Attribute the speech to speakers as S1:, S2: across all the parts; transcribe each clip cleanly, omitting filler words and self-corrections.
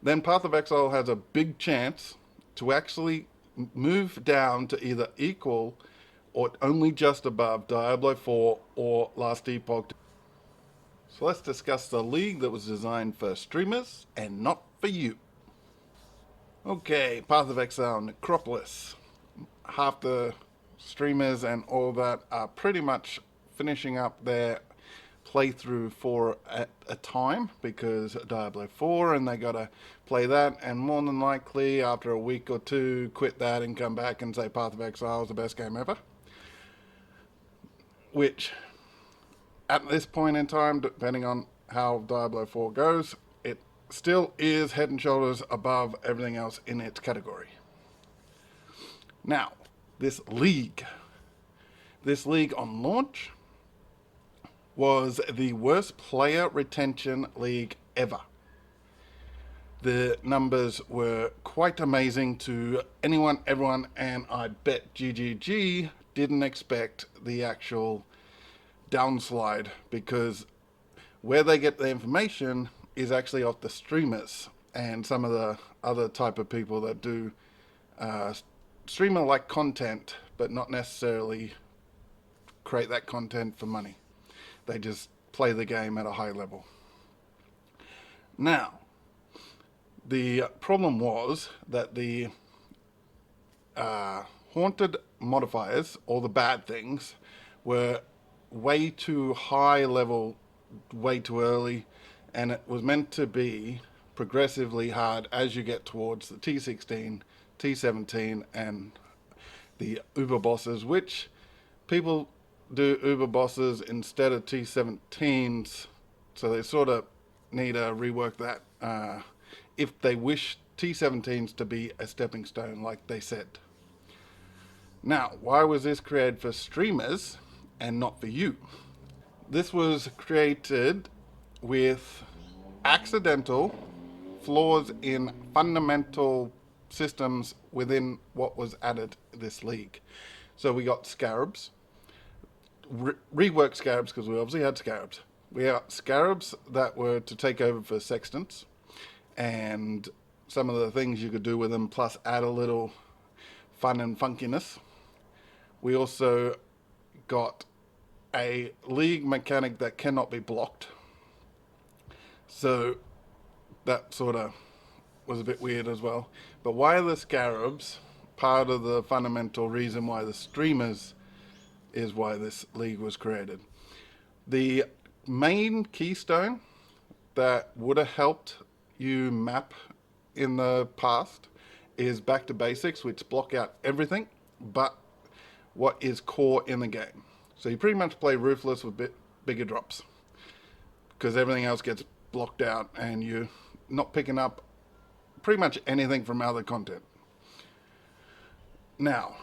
S1: then Path of Exile has a big chance to actually move down to either equal or only just above Diablo 4 or Last Epoch. So let's discuss the league that was designed for streamers and not for you. Okay, Path of Exile Necropolis. Half the streamers and all that are pretty much finishing up their playthrough for at a time because Diablo 4 and they gotta play that, and more than likely after a week or two quit that and come back and say Path of Exile is the best game ever, which at this point in time, depending on how Diablo 4 goes, it still is head and shoulders above everything else in its category. Now, this league on launch was the worst player retention league ever. The numbers were quite amazing to anyone, everyone, and I bet GGG didn't expect the actual downslide, because where they get the information is actually off the streamers and some of the other type of people that do streamer-like content, but not necessarily create that content for money. They just play the game at a high level. Now, the problem was that the haunted modifiers, or the bad things, were way too high level, way too early, and it was meant to be progressively hard as you get towards the T16, T17, and the Uber bosses, which people do Uber bosses instead of T17s, so they sort of need to rework that if they wish T17s to be a stepping stone, like they said. Now, why was this created for streamers and not for you? This was created with accidental flaws in fundamental systems within what was added this league. So we got Scarabs, reworked Scarabs, because we obviously had Scarabs. We got Scarabs that were to take over for Sextants, and some of the things you could do with them, plus add a little fun and funkiness. We also got a league mechanic that cannot be blocked. So that sort of was a bit weird as well. But why are the Scarabs part of the fundamental reason why the streamers is why this league was created? The main keystone that would have helped you map in the past is back to basics, which block out everything but what is core in the game. So you pretty much play Ruthless with bigger drops, because everything else gets blocked out and you're not picking up pretty much anything from other content. Now,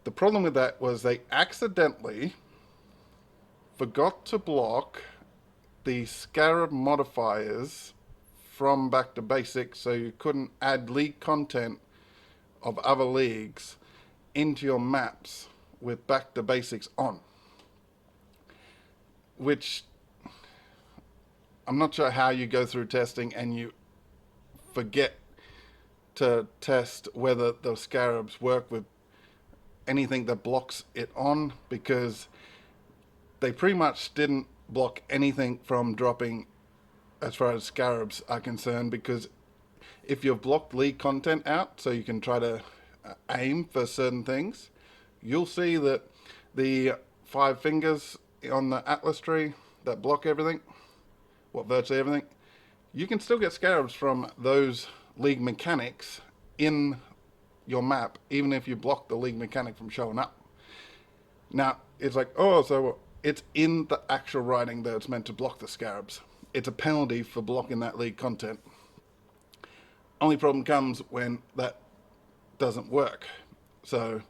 S1: the problem with that was they accidentally forgot to block the Scarab modifiers from back to basics, so you couldn't add league content of other leagues into your maps with back to basics on, which I'm not sure how you go through testing and you forget to test whether the Scarabs work with anything that blocks it on, because they pretty much didn't block anything from dropping as far as Scarabs are concerned, because if you've blocked league content out so you can try to aim for certain things, you'll see that the 5 fingers on the Atlas tree that block everything, well, virtually everything, you can still get Scarabs from those league mechanics in your map, even if you block the league mechanic from showing up. Now, it's like, oh, so it's in the actual writing that it's meant to block the Scarabs. It's a penalty for blocking that league content. Only problem comes when that doesn't work. So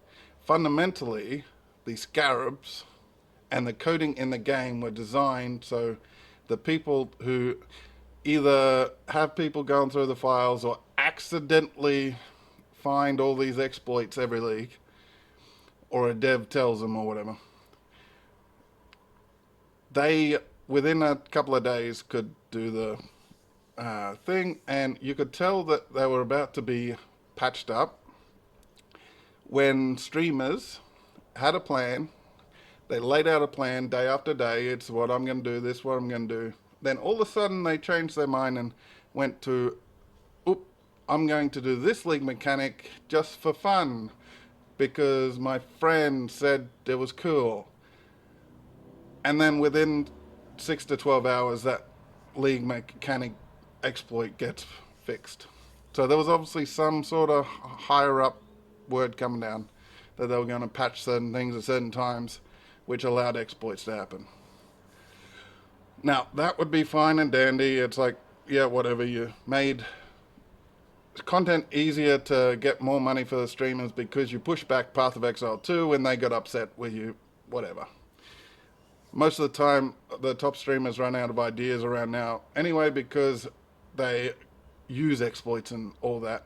S1: fundamentally, the Scarabs and the coding in the game were designed so the people who either have people going through the files or accidentally find all these exploits every league, or a dev tells them or whatever, they within a couple of days could do the thing, and you could tell that they were about to be patched up when streamers had a plan. They laid out a plan day after day. It's what I'm going to do, this what I'm going to do. Then all of a sudden they changed their mind and went to, oop, I'm going to do this league mechanic just for fun because my friend said it was cool. And then within 6 to 12 hours, that league mechanic exploit gets fixed. So there was obviously some sort of higher up word coming down that they were going to patch certain things at certain times, which allowed exploits to happen. Now, that would be fine and dandy. It's like, yeah, whatever, you made content easier to get more money for the streamers because you push back Path of Exile 2 when they got upset with you, whatever. Most of the time, the top streamers run out of ideas around now anyway because they use exploits and all that.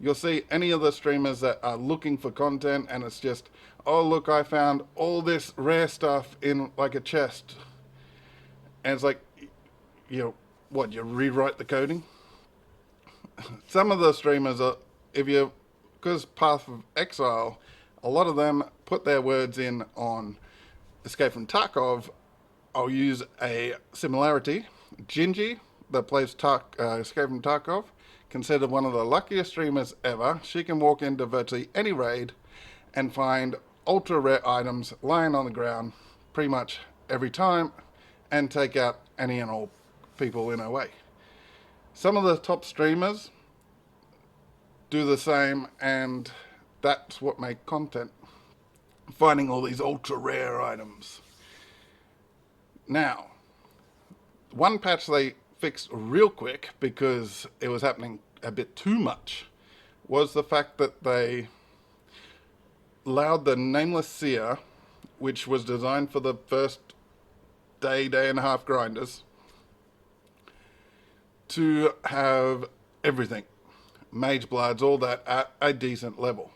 S1: You'll see any of the streamers that are looking for content and it's just, oh, look, I found all this rare stuff in like a chest. And it's like, you know, what, you rewrite the coding? Some of the streamers are, because Path of Exile, a lot of them put their words in on Escape from Tarkov. I'll use a similarity. Gingy, that plays Escape from Tarkov, considered one of the luckiest streamers ever. She can walk into virtually any raid and find ultra rare items lying on the ground pretty much every time and take out any and all people in her way. Some of the top streamers do the same, and that's what makes content. Finding all these ultra rare items. Now, one patch they fixed real quick because it was happening a bit too much was the fact that they allowed the Nameless Seer, which was designed for the first day and a half grinders, to have everything, Mage Bloods, all that, at a decent level.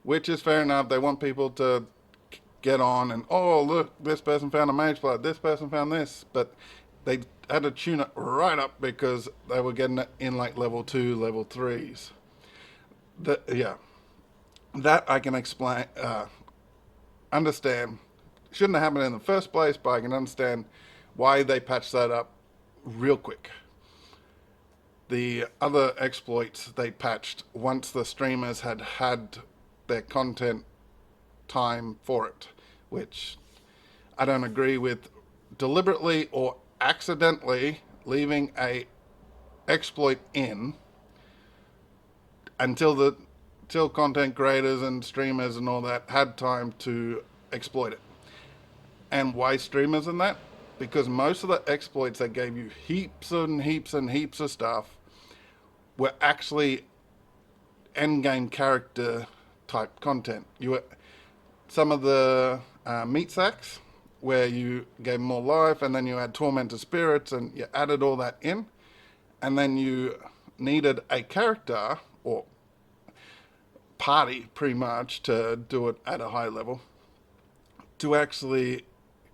S1: Which is fair enough. They want people to get on and, oh, look, this person found a Mage Blood, this person found this. But they had to tune it right up because they were getting it in like level 2, level 3s. That I can explain, understand. Shouldn't have happened in the first place, but I can understand why they patched that up real quick. The other exploits they patched once the streamers had their content time for it, which I don't agree with. Deliberately or accidentally leaving a exploit in until content creators and streamers and all that had time to exploit it. And why streamers and that? Because most of the exploits that gave you heaps and heaps and heaps of stuff were actually endgame character type content. Some of the meat sacks where you gave more life and then you had tormented spirits and you added all that in, and then you needed a character or party pretty much to do it at a high level. To actually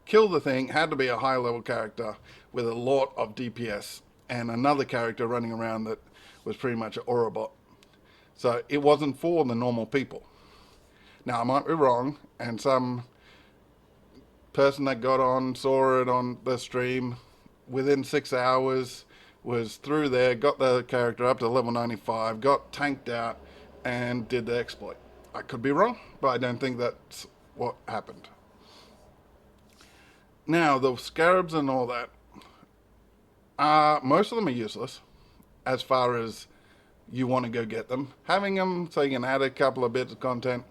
S1: kill the thing had to be a high level character with a lot of DPS and another character running around that was pretty much an aura bot. So it wasn't for the normal people. Now, I might be wrong, and some person that got on, saw it on the stream, within 6 hours, was through there, got the character up to level 95, got tanked out, and did the exploit. I could be wrong, but I don't think that's what happened. Now, the Scarabs and all that, most of them are useless as far as you want to go get them. Having them so you can add a couple of bits of content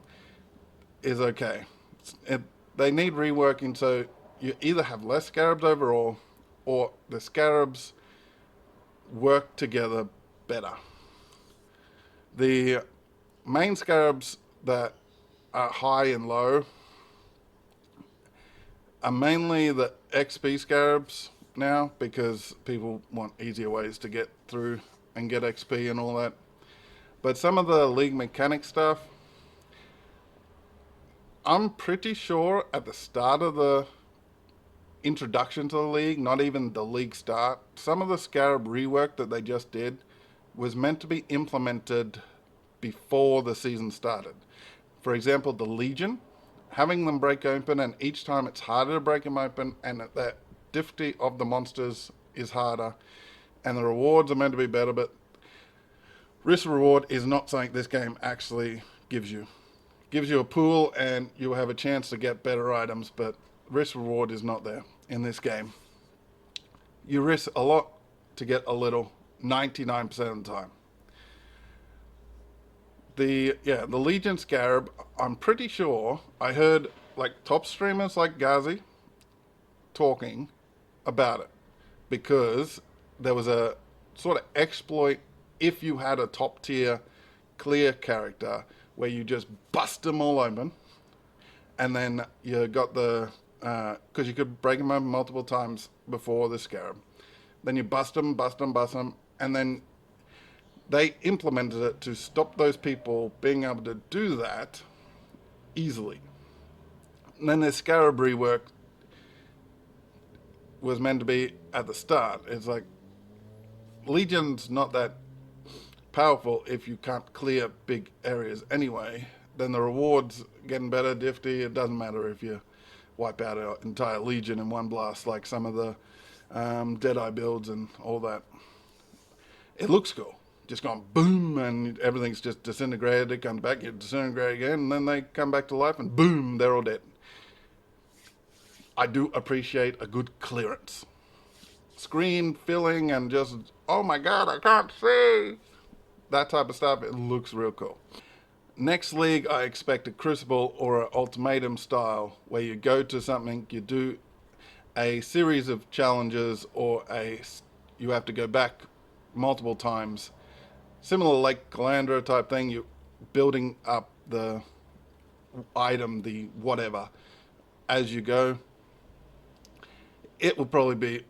S1: is okay. They need reworking so you either have less Scarabs overall or the Scarabs work together better. The main Scarabs that are high and low are mainly the XP Scarabs now because people want easier ways to get through and get XP and all that. But some of the league mechanic stuff, I'm pretty sure at the start of the introduction to the league, not even the league start. Some of the Scarab rework that they just did was meant to be implemented before the season started. For example, the Legion, having them break open, and each time it's harder to break them open, and the difficulty of the monsters is harder, and the rewards are meant to be better, but risk reward is not something this game actually gives you. It gives you a pool and you'll have a chance to get better items, but risk reward is not there in this game. You risk a lot to get a little 99% of the time. The Legion Scarab, I'm pretty sure I heard like top streamers like Gazi talking about it, because there was a sort of exploit if you had a top tier clear character where you just bust them all open, and then you got the because you could break them open multiple times before the Scarab. Then you bust them, and then they implemented it to stop those people being able to do that easily. And then the Scarab rework was meant to be at the start. It's like, Legion's not that powerful if you can't clear big areas anyway. Then the rewards getting better, Difty. It doesn't matter if you wipe out an entire Legion in one blast, like some of the Deadeye builds and all that. It looks cool. Just gone boom, and everything's just disintegrated. It comes back, you disintegrate again, and then they come back to life, and boom, they're all dead. I do appreciate a good clearance. Screen filling and just, oh my god, I can't see. That type of stuff, it looks real cool. Next league, I expect a Crucible or an Ultimatum style, where you go to something, you do a series of challenges, or you have to go back multiple times. Similar like Calandra type thing, you building up the item, the whatever, as you go. It will probably be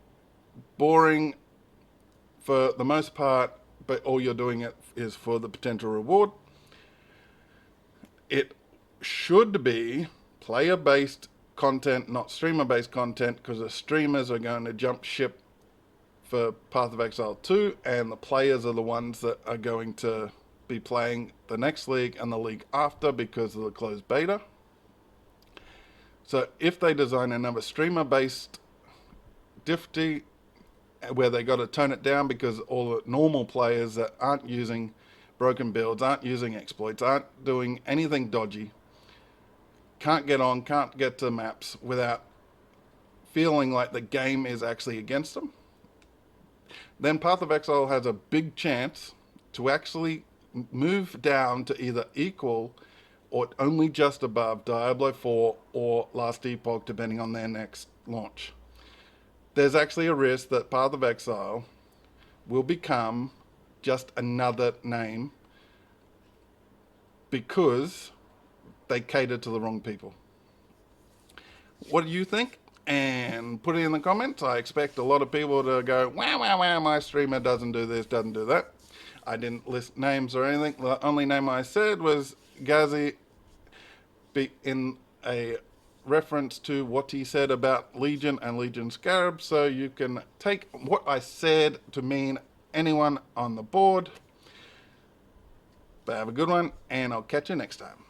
S1: boring for the most part, but all you're doing it is for the potential reward. It should be player-based content, not streamer-based content, because the streamers are going to jump ship for Path of Exile 2, and the players are the ones that are going to be playing the next league and the league after because of the closed beta. So if they design another streamer-based difficulty where they got to tone it down because all the normal players that aren't using broken builds, aren't using exploits, aren't doing anything dodgy, can't get to maps without feeling like the game is actually against them, then Path of Exile has a big chance to actually move down to either equal or only just above Diablo 4 or Last Epoch, depending on their next launch. There's actually a risk that Path of Exile will become just another name because they cater to the wrong people. What do you think? And put it in the comments. I expect a lot of people to go, wow, my streamer doesn't do this, doesn't do that. I didn't list names or anything. The only name I said was Gazi, in a reference to what he said about Legion and Legion Scarab, so you can take what I said to mean anyone on the board. But have a good one, and I'll catch you next time.